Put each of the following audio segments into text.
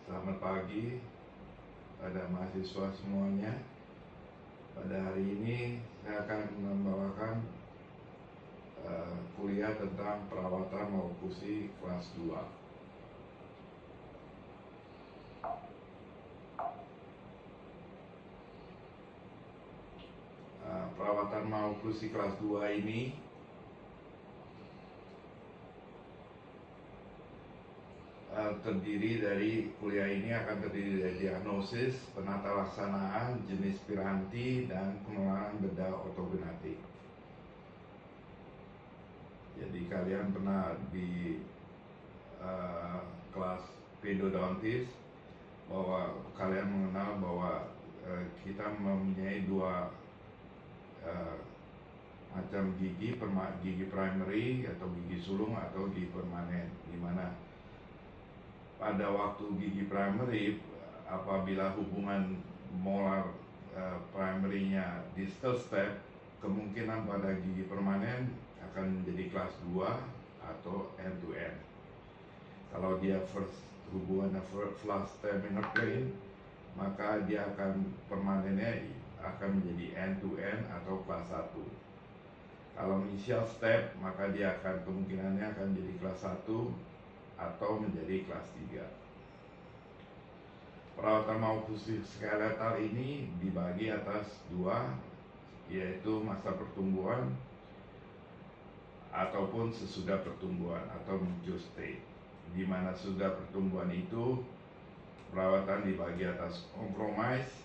Selamat pagi pada mahasiswa semuanya. Pada hari ini saya akan membawakan kuliah tentang perawatan maupusi kelas 2. Perawatan maupusi kelas 2 ini kuliah ini akan terdiri dari diagnosis, penata laksanaan, jenis piranti, dan pengelolaan bedah ortogenetik. Jadi kalian pernah di kelas pedodontis bahwa kalian mengenal bahwa kita mempunyai dua macam gigi primary atau gigi sulung atau gigi permanen, di mana pada waktu gigi primary apabila hubungan molar primary-nya distal step, kemungkinan pada gigi permanen akan menjadi kelas 2 atau end to end. Kalau dia hubungannya flat stem inner plane, maka dia akan permanennya akan menjadi end to end atau kelas 1. Kalau initial step, maka dia akan kemungkinannya akan menjadi kelas 1 atau menjadi kelas 3. Perawatan maupusi skeletal ini dibagi atas dua, yaitu masa pertumbuhan ataupun sesudah pertumbuhan atau mature state. Di mana sudah pertumbuhan itu perawatan dibagi atas compromise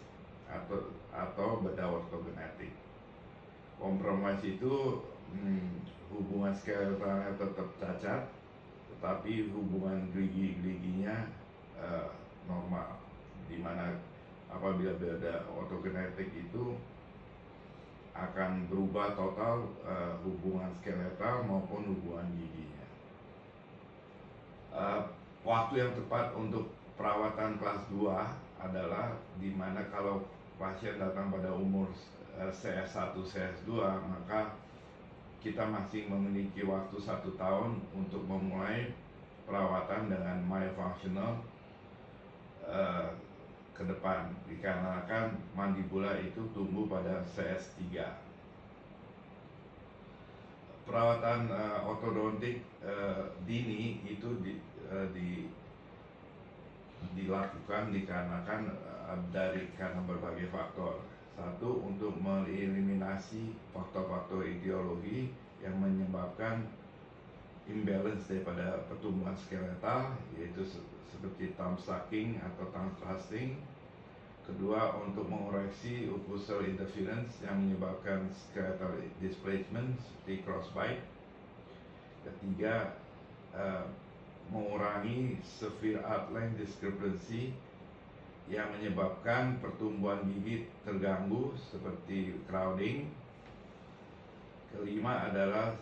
atau bedah ortogenetik. Compromise itu hubungan skeletalnya tetap cacat, tetapi hubungan gerigi-geriginya normal, di mana apabila bedah ortogenetik itu akan berubah total hubungan skeletal maupun hubungan giginya. Waktu yang tepat untuk perawatan kelas 2 adalah di mana kalau pasien datang pada umur CS1, CS2, maka kita masih memiliki waktu 1 tahun untuk memulai perawatan dengan myofunctional ke depan, dikarenakan mandibula itu tumbuh pada CS3. Perawatan ortodontik dini itu dilakukan dikarenakan karena berbagai faktor. Satu, untuk mengeliminasi faktor-faktor etiologi yang menyebabkan imbalance daripada pertumbuhan skeletal, yaitu seperti thumb sucking atau tongue thrusting. Kedua, untuk mengoreksi occlusal interference yang menyebabkan skeletal displacement seperti crossbite. Ketiga, mengurangi severe outline discrepancy yang menyebabkan pertumbuhan gigi terganggu seperti crowding. Kelima adalah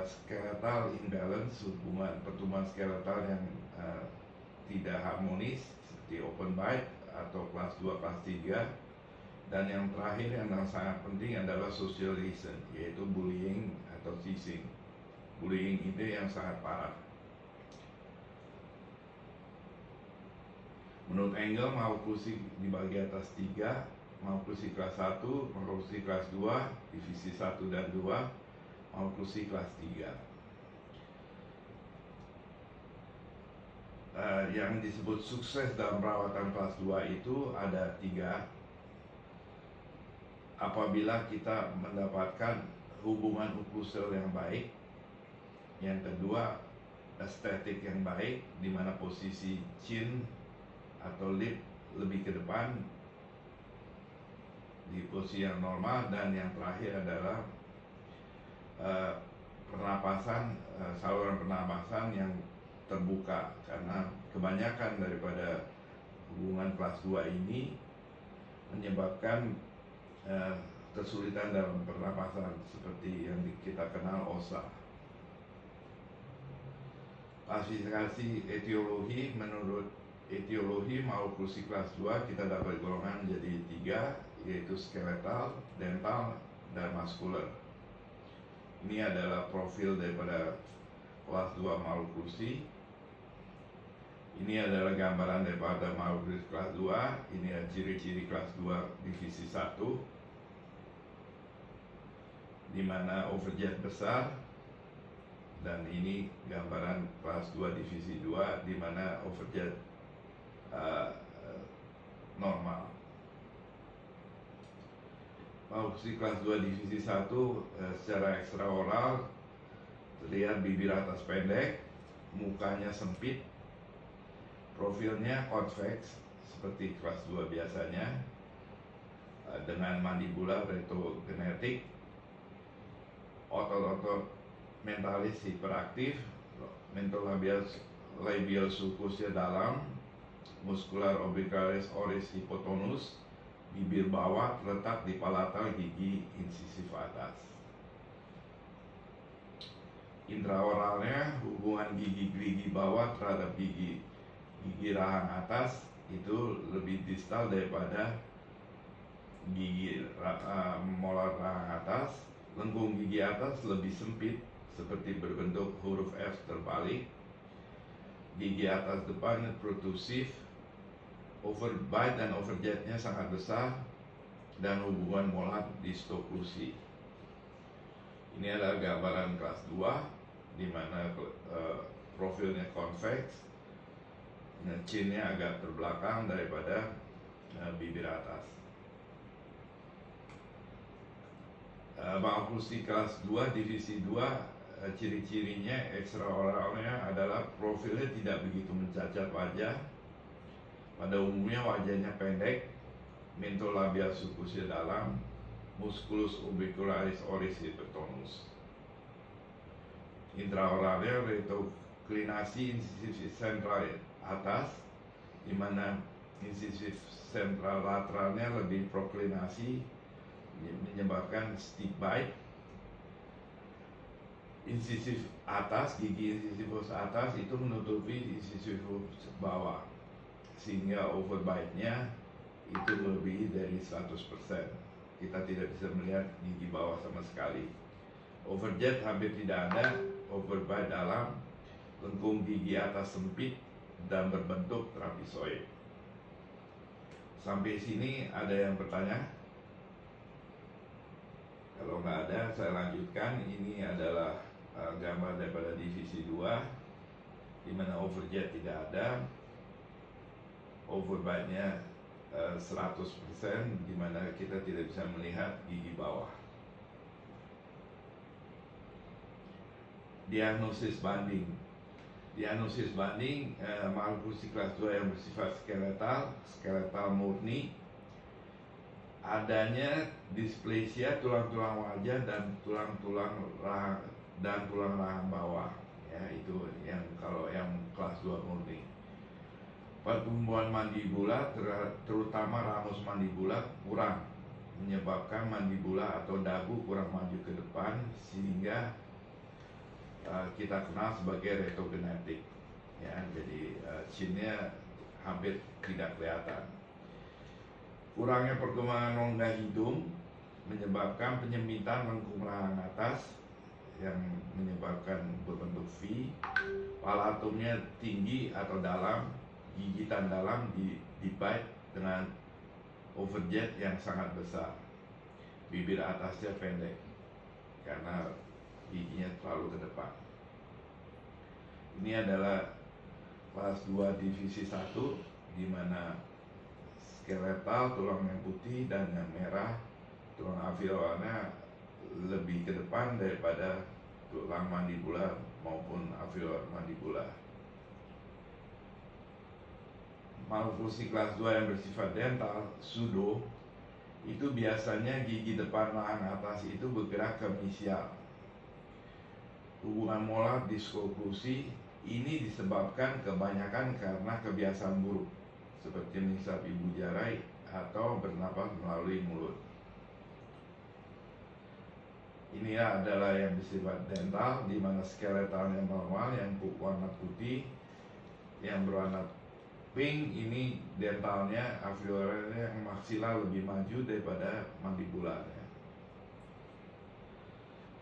skeletal imbalance, hubungan pertumbuhan skeletal yang tidak harmonis seperti open bite atau kelas 2, kelas 3. Dan yang terakhir yang sangat penting adalah social reason, yaitu bullying atau teasing. Bullying ini yang sangat parah. Menurut Engel, maupusi dibagi atas 3, maupusi kelas 1, maupusi kelas 2, divisi 1 dan 2, maupusi kelas 3. Yang disebut sukses dalam perawatan kelas 2 itu ada 3. Apabila kita mendapatkan hubungan occlusal yang baik. Yang kedua, estetik yang baik, di mana posisi chin atau lip lebih ke depan di posisi yang normal. Dan yang terakhir adalah pernapasan, saluran pernapasan yang terbuka, karena kebanyakan daripada hubungan kelas 2 ini menyebabkan kesulitan dalam pernapasan seperti yang kita kenal OSA. Klasifikasi etiologi, menurut etiologi maupusi kelas 2 kita dapat golongan menjadi 3, yaitu skeletal, dental, dan muscular. Ini adalah profil daripada kelas 2 maupusi. Ini adalah gambaran daripada malformasis kelas 2. Ini adalah ciri-ciri kelas 2 divisi 1, di mana overjet besar, dan ini gambaran kelas 2 divisi 2 di mana overjet normal. Malformasis kelas 2 divisi 1 secara ekstraoral terlihat bibir atas pendek, mukanya sempit, profilnya convex seperti kelas 2 biasanya, dengan mandibula retogenetik, otot-otot mentalis hiperaktif, mentolabial sulcusnya dalam, muskular orbicularis oris hipotonus, bibir bawah terletak di palatal gigi insisif atas. Intraoralnya hubungan gigi bawah terhadap gigi rahang atas itu lebih distal daripada gigi molar rahang atas. Lengkung gigi atas lebih sempit seperti berbentuk huruf F terbalik. Gigi atas depan protrusif, overbite dan overjetnya sangat besar, dan hubungan molar distoklusi. Ini adalah gambaran kelas 2 di mana profilnya convex, chinnya agak terbelakang daripada bibir atas. Malformasis kelas 2 divisi 2, ciri-cirinya ekstraoralnya adalah profilnya tidak begitu mencacat wajah. Pada umumnya wajahnya pendek, mentolabial sulcusnya dalam, musculus orbicularis oris hipotonus. Intraoralnya retoklinasi insisif sentral atas, di mana insisif sentral lateralnya lebih proklinasi, menyebabkan stick bite. Insisif atas, gigi insisifus atas itu menutupi insisifus bawah, sehingga overbite-nya itu lebih dari 100%. Kita tidak bisa melihat gigi bawah sama sekali. Overjet hampir tidak ada, overbite dalam, lengkung gigi atas sempit dan berbentuk trapezoid. Sampai sini ada yang bertanya? Kalau nggak ada, saya lanjutkan. Ini adalah gambar daripada divisi 2, di mana overjet tidak ada, overbite-nya 100%, di mana kita tidak bisa melihat gigi bawah. Diagnosis banding. Malformasis kelas 2 yang bersifat skeletal murni, adanya displasia tulang-tulang wajah dan tulang rahang bawah. Ya, itu yang kalau yang kelas 2 murni. Pertumbuhan mandibula, terutama ramus mandibula, kurang, menyebabkan mandibula atau dagu kurang maju ke depan, sehingga kita kenal sebagai retogenetik. Ya, jadi chinnya hampir tidak kelihatan. Kurangnya perkembangan rongga hidung menyebabkan penyempitan lengkung rahang atas yang menyebabkan berbentuk V. Palatumnya tinggi atau dalam, gigitan dalam dibite dengan overjet yang sangat besar. Bibir atasnya pendek karena giginya terlalu ke depan. Ini adalah kelas 2 divisi 1, di mana skeletal, tulang yang putih dan yang merah, tulang alveolarnya lebih ke depan daripada tulang mandibular maupun alveolar mandibular. Malformasis kelas 2 yang bersifat dental, pseudo, itu biasanya gigi depan rahang atas itu bergerak ke mesial. Hubungan molar diskoklusi ini disebabkan kebanyakan karena kebiasaan buruk, seperti menghisap ibu jari atau bernapas melalui mulut. Ini adalah yang bersifat dental, di mana skeletalnya normal, yang warna putih, yang berwarna pink ini dentalnya, alveolarnya yang maksila lebih maju daripada mandibularnya.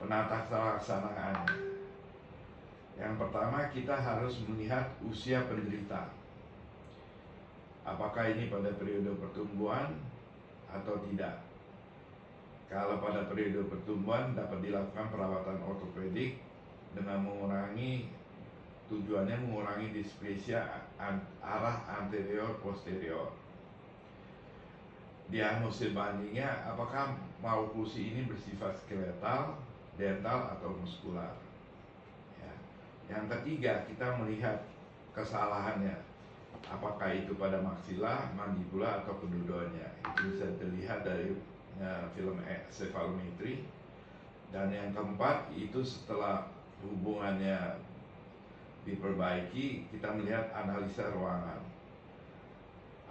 Penata laksanaan. Yang pertama, kita harus melihat usia penderita. apakah ini pada periode pertumbuhan atau tidak. Kalau pada periode pertumbuhan dapat dilakukan perawatan ortopedik dengan tujuannya mengurangi displasia arah anterior posterior. Diagnosis bandingnya apakah maloklusi ini bersifat skeletal, dental atau muskular. Ya. Yang ketiga, kita melihat kesalahannya, apakah itu pada maksila, mandibula atau kedudukannya. Itu bisa dilihat dari film cephalometry. Dan yang keempat, itu setelah hubungannya diperbaiki, kita melihat analisa ruangan,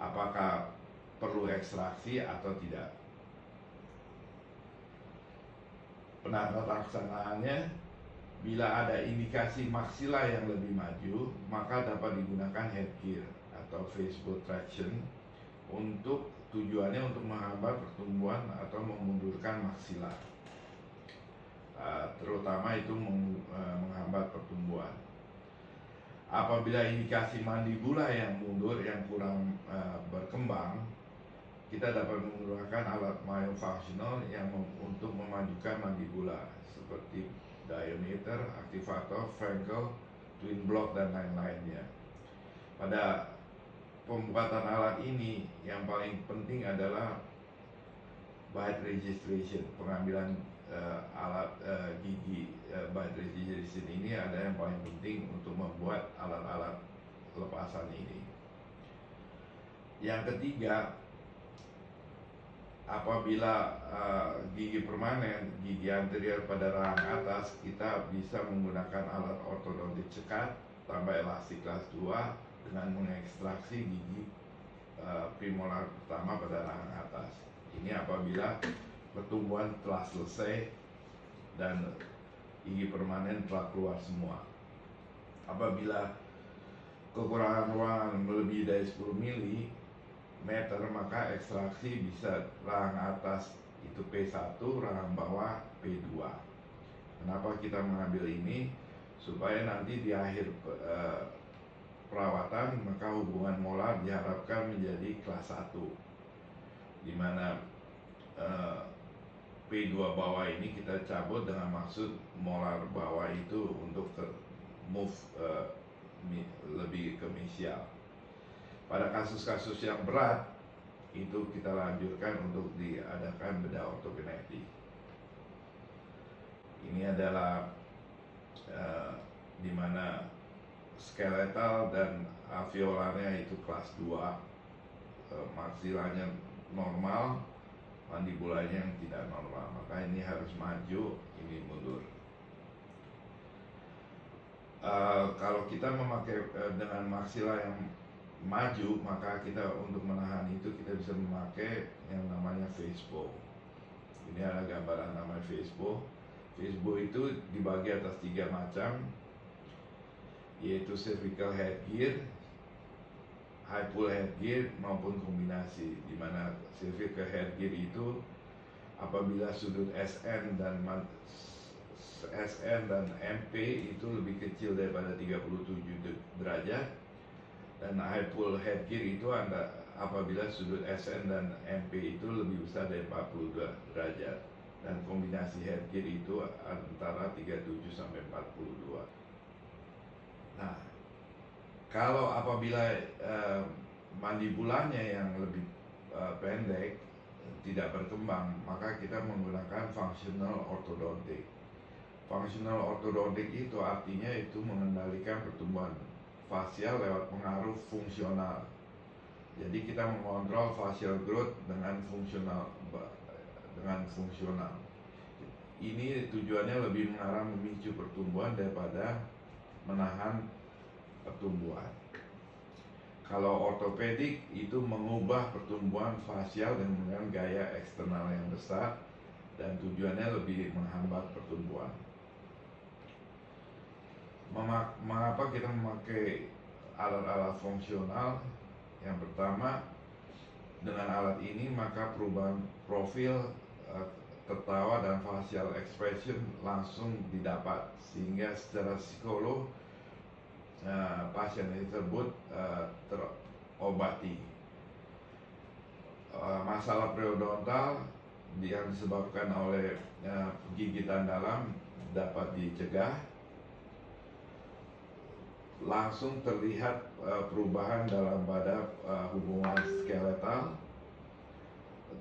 apakah perlu ekstraksi atau tidak. Penata laksanaannya, bila ada indikasi maksila yang lebih maju, maka dapat digunakan headgear atau facebow traction untuk tujuannya untuk menghambat pertumbuhan atau memundurkan maksila, terutama itu menghambat pertumbuhan. Apabila indikasi mandibula yang mundur, yang kurang berkembang, kita dapat menggunakan alat myofunctional yang untuk memajukan mandibula seperti diameter, aktivator, Frankel, twin block dan lain-lainnya. Pada pembuatan alat ini yang paling penting adalah bite registration. Pengambilan alat gigi bite registration ini ada yang paling penting untuk membuat alat-alat lepasan ini. Yang ketiga, apabila gigi permanen, gigi anterior pada rahang atas, kita bisa menggunakan alat ortodontik cekat tambah elastik kelas 2 dengan mengekstraksi gigi premolar pertama pada rahang atas. Ini apabila pertumbuhan telah selesai dan gigi permanen telah keluar semua. Apabila kekurangan ruangan melebihi dari 10 mm, maka ekstraksi bisa rahang atas itu P1, rahang bawah P2. Kenapa kita mengambil ini? Supaya nanti di akhir perawatan maka hubungan molar diharapkan menjadi kelas 1, di mana P2 bawah ini kita cabut dengan maksud molar bawah itu untuk move lebih ke mesial. Pada kasus-kasus yang berat itu kita lanjutkan untuk diadakan bedah ortogenetik. Ini adalah di mana skeletal dan alveolarnya itu kelas 2, maksilanya normal, mandibulanya yang tidak normal. Maka ini harus maju, ini mundur. Kalau kita memakai dengan maksila yang maju, maka kita untuk menahan itu kita bisa memakai yang namanya facebow. Ini adalah gambaran namanya facebow. Facebow itu dibagi atas 3 macam, yaitu cervical headgear, high pull headgear maupun kombinasi, di mana cervical headgear itu apabila sudut SN dan MP itu lebih kecil daripada 37 derajat, dan high pull headgear itu apabila sudut SN dan MP itu lebih besar dari 42 derajat, dan kombinasi headgear itu antara 37 sampai 42. Nah, kalau apabila mandibulanya yang lebih pendek tidak berkembang, maka kita menggunakan functional orthodontic. Functional orthodontic itu artinya itu mengendalikan pertumbuhan fasial lewat pengaruh fungsional. Jadi kita mengontrol facial growth dengan fungsional. Ini tujuannya lebih mengarah memicu pertumbuhan daripada menahan pertumbuhan. Kalau ortopedik itu mengubah pertumbuhan fasial dengan gaya eksternal yang besar dan tujuannya lebih menghambat pertumbuhan. Mengapa kita memakai alat-alat fungsional? Yang pertama, dengan alat ini maka perubahan profil tertawa dan facial expression langsung didapat, sehingga secara psikolog pasien tersebut terobati. masalah periodontal yang disebabkan oleh gigitan dalam dapat dicegah. Langsung terlihat perubahan pada hubungan skeletal.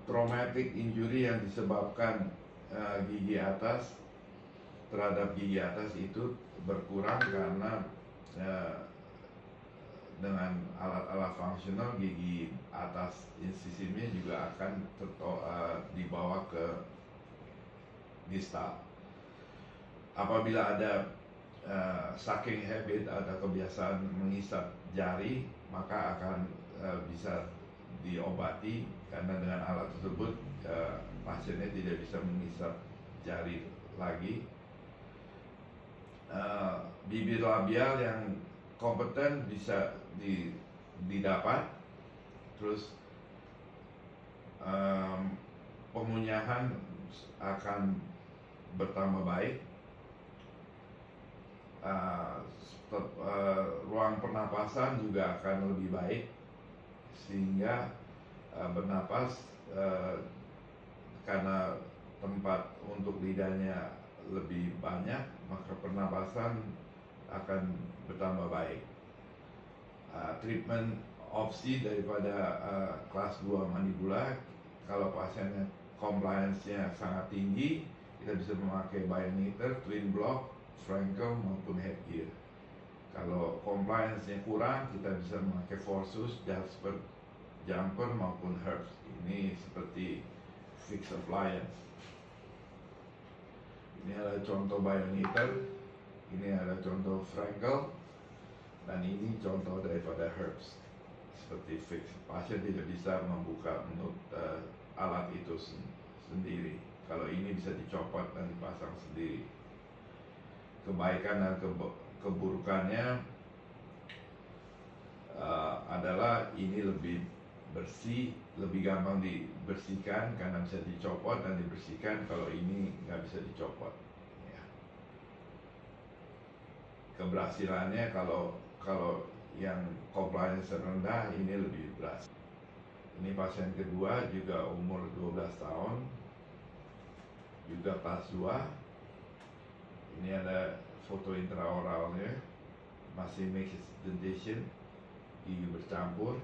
Traumatic injury yang disebabkan gigi atas terhadap gigi atas itu berkurang karena dengan alat-alat fungsional gigi atas incisifnya juga akan dibawa ke distal. Apabila ada sucking habit, ada kebiasaan mengisap jari, maka akan bisa diobati karena dengan alat tersebut pasiennya tidak bisa mengisap jari lagi. Bibir labial yang kompeten bisa didapat, terus pengunyahan akan bertambah baik, ruang pernapasan juga akan lebih baik sehingga bernapas karena tempat untuk lidahnya lebih banyak, maka pernapasan akan bertambah baik. Treatment opsi daripada kelas 2 mandibula, kalau pasiennya compliance-nya sangat tinggi, kita bisa memakai bionitter, twin block, Frankel maupun headgear. Kalau compliance-nya kurang, kita bisa memakai Forsus, Jasper, Jumper maupun Herbst. Ini seperti fixed appliance. Ini adalah contoh bionitter, ini adalah contoh Frankel, dan ini contoh daripada Herbst. Seperti fix, pasien tidak bisa membuka alat itu sendiri. Kalau ini bisa dicopot dan dipasang sendiri. Kebaikan dan keburukannya adalah ini lebih bersih, lebih gampang dibersihkan karena bisa dicopot dan dibersihkan. Kalau ini nggak bisa dicopot. Ya. Keberhasilannya kalau yang compliance rendah ini lebih berhasil. Ini pasien kedua juga umur 12 tahun, juga kelas 2. Ini ada foto intraoralnya, masih mixed dentation, gigi bercampur.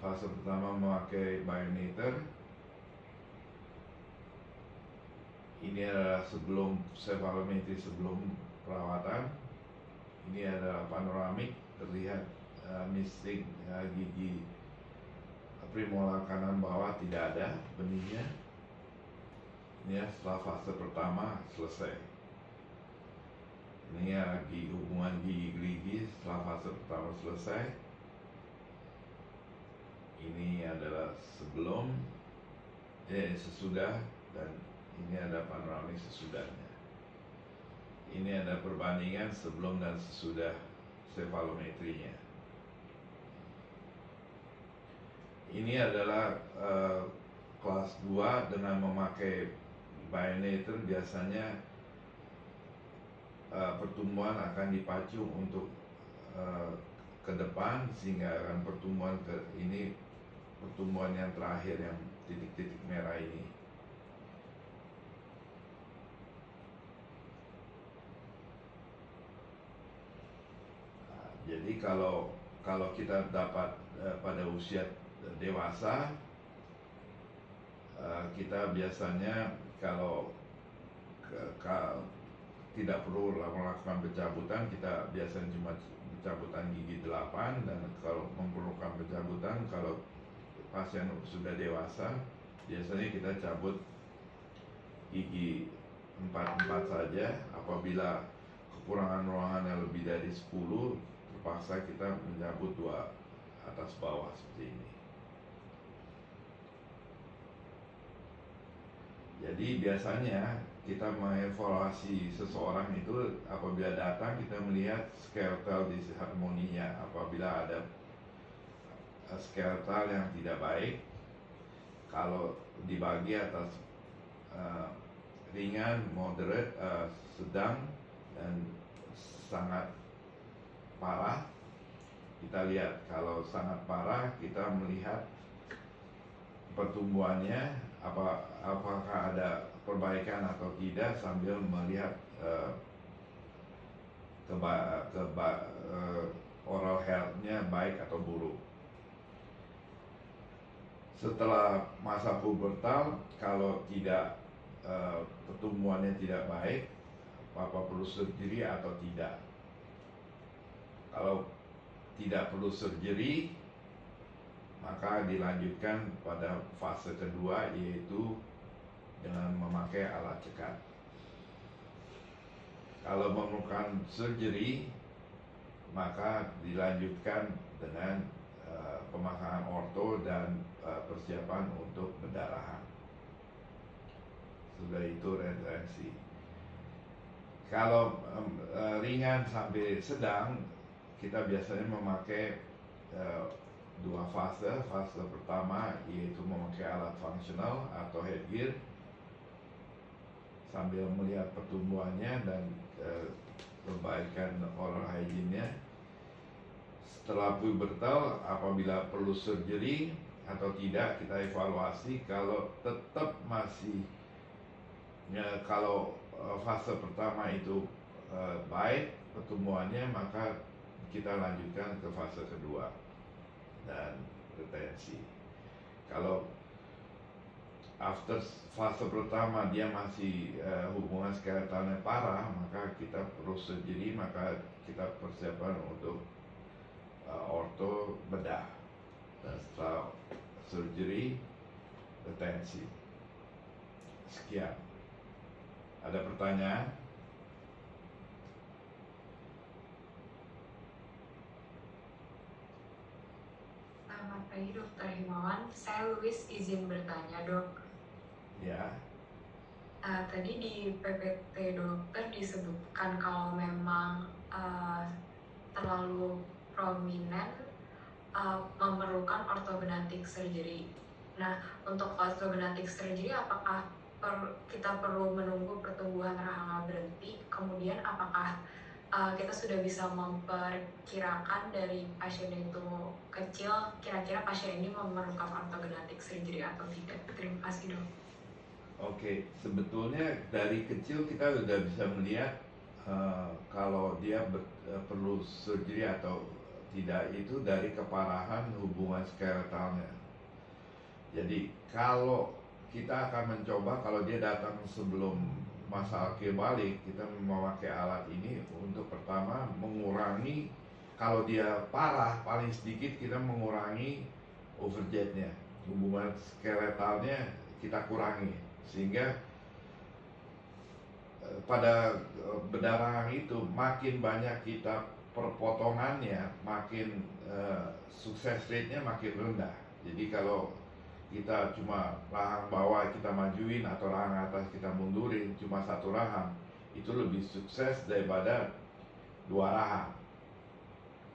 Fase pertama memakai bionitter. Ini adalah sebelum cephalometry, sebelum perawatan. Ini adalah panoramik, terlihat missing gigi premolar kanan bawah tidak ada benihnya. Ini ya, setelah fase pertama selesai. Ini ya hubungan gigi gerigi setelah fase pertama selesai. Ini adalah sebelum, sesudah, dan ini ada panoramik sesudahnya. Ini ada perbandingan sebelum dan sesudah cephalometrinya. Ini adalah kelas 2 dengan memakai bionitter. Biasanya pertumbuhan akan dipacu untuk ke depan sehingga akan pertumbuhan pertumbuhan yang terakhir yang titik-titik merah ini. Jadi kalau kita dapat pada usia dewasa, kita biasanya kalau tidak perlu melakukan pencabutan, kita biasanya cuma pencabutan gigi 8, dan kalau memerlukan pencabutan, kalau pasien sudah dewasa, biasanya kita cabut gigi 4 saja. Apabila kekurangan ruangan yang lebih dari 10, terpaksa kita mencabut 2 atas bawah seperti ini. Jadi biasanya kita mengevaluasi seseorang itu apabila datang, kita melihat skeletal disharmoninya. Apabila ada skeletal yang tidak baik, kalau dibagi atas ringan, moderate, sedang, dan sangat parah, kita lihat. Kalau sangat parah, kita melihat pertumbuhannya, apakah ada perbaikan atau tidak, sambil melihat oral health-nya baik atau buruk. Setelah masa pubertal, kalau tidak pertumbuhannya tidak baik, apa perlu surgery atau tidak? Kalau tidak perlu surgery, maka dilanjutkan pada fase kedua, yaitu dengan memakai alat cekat. Kalau memerlukan surgery, maka dilanjutkan dengan pemakaman orto dan persiapan untuk pendarahan. Sudah itu retensi. Kalau ringan sampai sedang, kita biasanya memakai dua fase. Fase pertama yaitu memakai alat fungsional atau headgear sambil melihat pertumbuhannya dan perbaikan oral hygiene-nya. Setelah pubertal, apabila perlu surgery atau tidak, kita evaluasi. Kalau tetap masih kalau fase pertama itu baik pertumbuhannya, maka kita lanjutkan ke fase kedua dan retensi. Kalau after fase pertama dia masih hubungan skeletalnya parah, maka kita perlu surgery, maka kita persiapan untuk orto bedah, dan setelah surgery retensi. Sekian. Ada pertanyaan? Selamat pagi Dokter Himawan, saya Luis, izin bertanya dok. Ya. Tadi di PPT dokter disebutkan kalau memang terlalu prominent memerlukan orthodontic surgery. Nah, untuk orthodontic surgery apakah kita perlu menunggu pertumbuhan rahang berhenti? Kemudian apakah kita sudah bisa memperkirakan dari pasien itu kecil, kira-kira pasien ini memerlukan orthodontic surgery atau tidak? Terima kasih dok. Oke, sebetulnya dari kecil kita sudah bisa melihat kalau dia perlu surgery atau tidak itu dari keparahan hubungan skeletalnya. Jadi kalau kita akan mencoba, kalau dia datang sebelum masa akil balik, kita memakai alat ini untuk pertama mengurangi, kalau dia parah paling sedikit kita mengurangi overjetnya, hubungan skeletalnya kita kurangi, sehingga pada bedah rahang itu makin banyak kita perpotongannya, makin sukses rate-nya makin rendah. Jadi kalau kita cuma rahang bawah kita majuin atau rahang atas kita mundurin, cuma satu rahang, itu lebih sukses daripada dua rahang,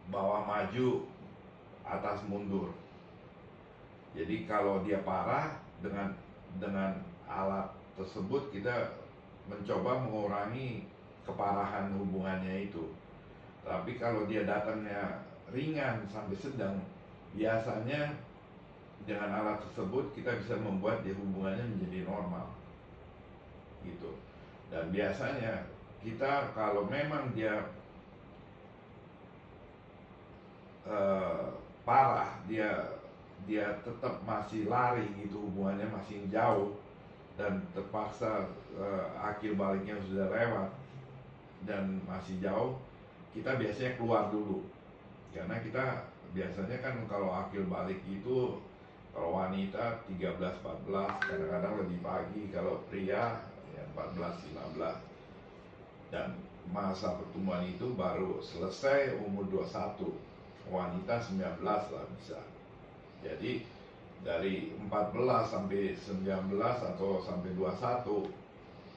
bawah maju atas mundur. Jadi kalau dia parah, dengan alat tersebut kita mencoba mengurangi keparahan hubungannya itu. Tapi kalau dia datangnya ringan sampai sedang, biasanya dengan alat tersebut kita bisa membuat dia hubungannya menjadi normal gitu. Dan biasanya kita kalau memang dia parah, dia tetap masih lari gitu, hubungannya masih jauh dan terpaksa akil baliknya sudah lewat dan masih jauh, kita biasanya keluar dulu. Karena kita biasanya kan kalau akil balik itu, kalau wanita 13-14, kadang-kadang lebih pagi, kalau pria ya 14-15. Dan masa pertumbuhan itu baru selesai umur 21, wanita 19 lah bisa. Jadi dari 14 sampai 19 atau sampai 21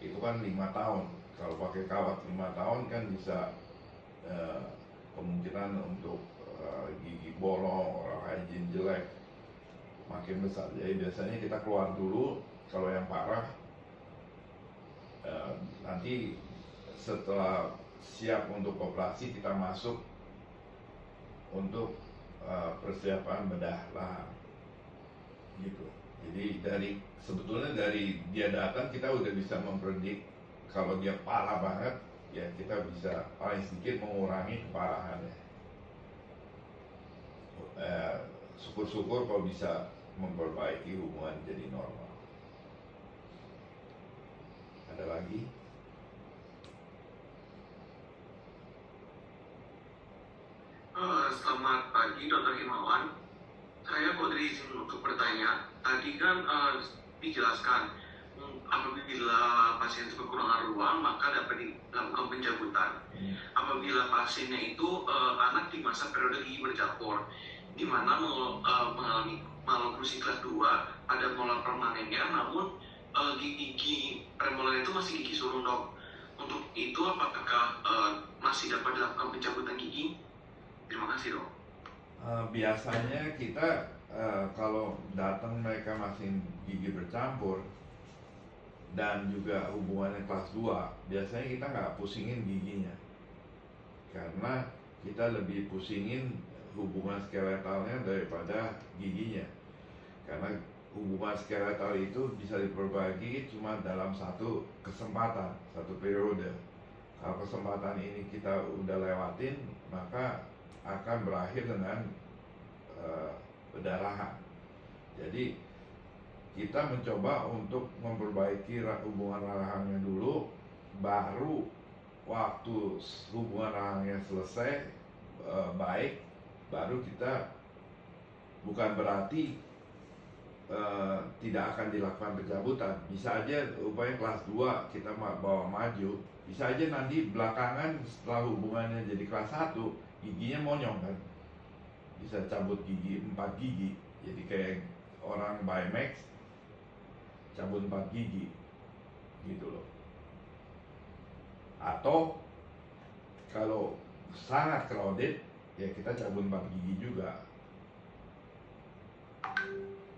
itu kan 5 tahun. Kalau pakai kawat 5 tahun kan bisa kemungkinan untuk gigi bolong, oral hygiene jelek makin besar. Jadi biasanya kita keluar dulu kalau yang parah. Nanti setelah siap untuk operasi kita masuk untuk persiapan bedah rahang gitu. Jadi sebetulnya dari dia datang kita udah bisa mempredik kalau dia parah banget, ya kita bisa paling sedikit mengurangi keparahannya. Syukur-syukur kalau bisa memperbaiki hubungan jadi normal. Ada lagi? Selamat pagi, Dr. Himawan. Saya boleh izin untuk bertanya. Tadi kan dijelaskan apabila pasien itu kekurangan ruang maka dapat dilakukan pencabutan. Apabila pasiennya itu anak di masa periode gigi bercampur, di mana mengalami maloklusi kelas 2, ada molar permanennya, namun gigi premolar itu masih gigi sulung, dok. Untuk itu apakah masih dapat dilakukan pencabutan gigi? Terima kasih, dok. Biasanya kita kalau datang mereka masih gigi bercampur dan juga hubungannya kelas 2, biasanya kita nggak pusingin giginya karena kita lebih pusingin hubungan skeletalnya daripada giginya, karena hubungan skeletal itu bisa diperbagi cuma dalam satu kesempatan, satu periode. Kalau kesempatan ini kita udah lewatin, maka akan berakhir dengan pendarahan. Jadi kita mencoba untuk memperbaiki hubungan rahangnya dulu, baru waktu hubungan rahangnya selesai baik, baru kita, bukan berarti tidak akan dilakukan pencabutan. Bisa aja upaya kelas 2 kita bawa maju, bisa aja nanti belakangan setelah hubungannya jadi kelas 1 giginya monyong kan, bisa cabut gigi 4 gigi, jadi kayak orang Bimax cabut 4 gigi gitu loh. Atau kalau sangat crowded ya kita cabut 4 gigi juga.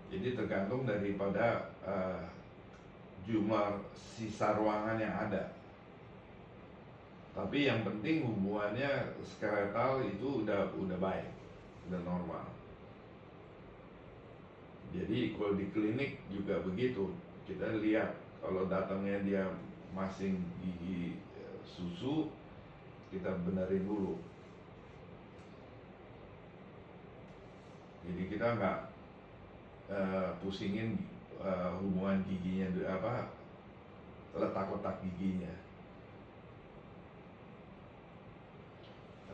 Jadi tergantung daripada jumlah sisa ruangan yang ada. Tapi yang penting hubungannya skeletal itu udah baik, udah normal. Jadi kalau di klinik juga begitu, kita lihat kalau datangnya dia masing gigi susu, kita benerin dulu. Jadi kita nggak pusingin hubungan giginya, letak-letak giginya.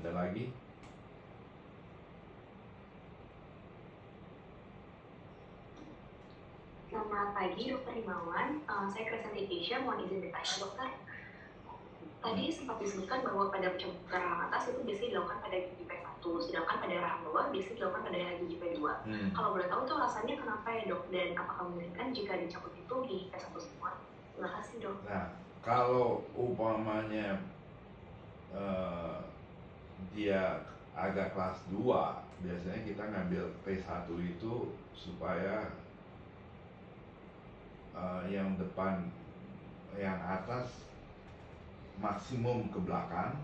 Ada lagi? Selamat pagi, Dokter Himawan. Saya Crescenti Tisha, mohon izin bertanya, dokter. Tadi sempat disebutkan bahwa pada pencabutan rahang atas itu biasanya dilakukan pada gigi P1, sedangkan pada rahang bawah biasanya dilakukan pada gigi P2. Kalau boleh tahu tuh alasannya kenapa ya, dok? Dan apakah memungkinkan jika dicabut itu gigi P1 semua? Terima kasih, dok. Nah, kalau umpamanya dia agak kelas 2, biasanya kita ngambil P1 itu supaya yang depan, yang atas maksimum ke belakang,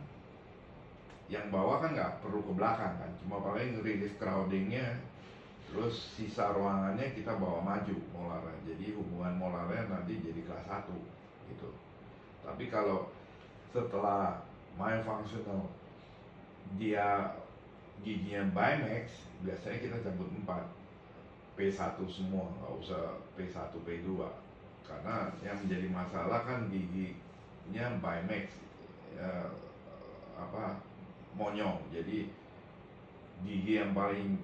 yang bawah kan nggak perlu ke belakang kan, cuma paling relief crowdingnya, terus sisa ruangannya kita bawa maju molarnya, jadi hubungan molarnya nanti jadi kelas 1 gitu. Tapi kalau setelah myofunctional dia giginya Bimax, biasanya kita cabut 4 P1 semua, nggak usah P1 P2, karena yang menjadi masalah kan giginya Bimax monyong. Jadi gigi yang paling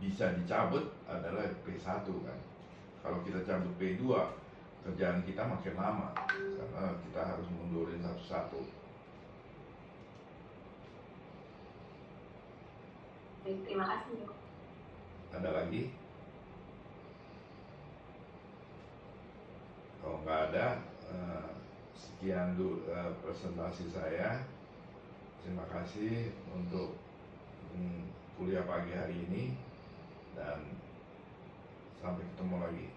bisa dicabut adalah P1 kan. Kalau kita cabut P2, kerjaan kita makin lama karena kita harus mundurin satu-satu. Terima kasih, dok. Ada lagi? Kalau nggak ada, sekian dulu presentasi saya. Terima kasih untuk kuliah pagi hari ini, dan sampai ketemu lagi.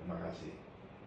Terima kasih.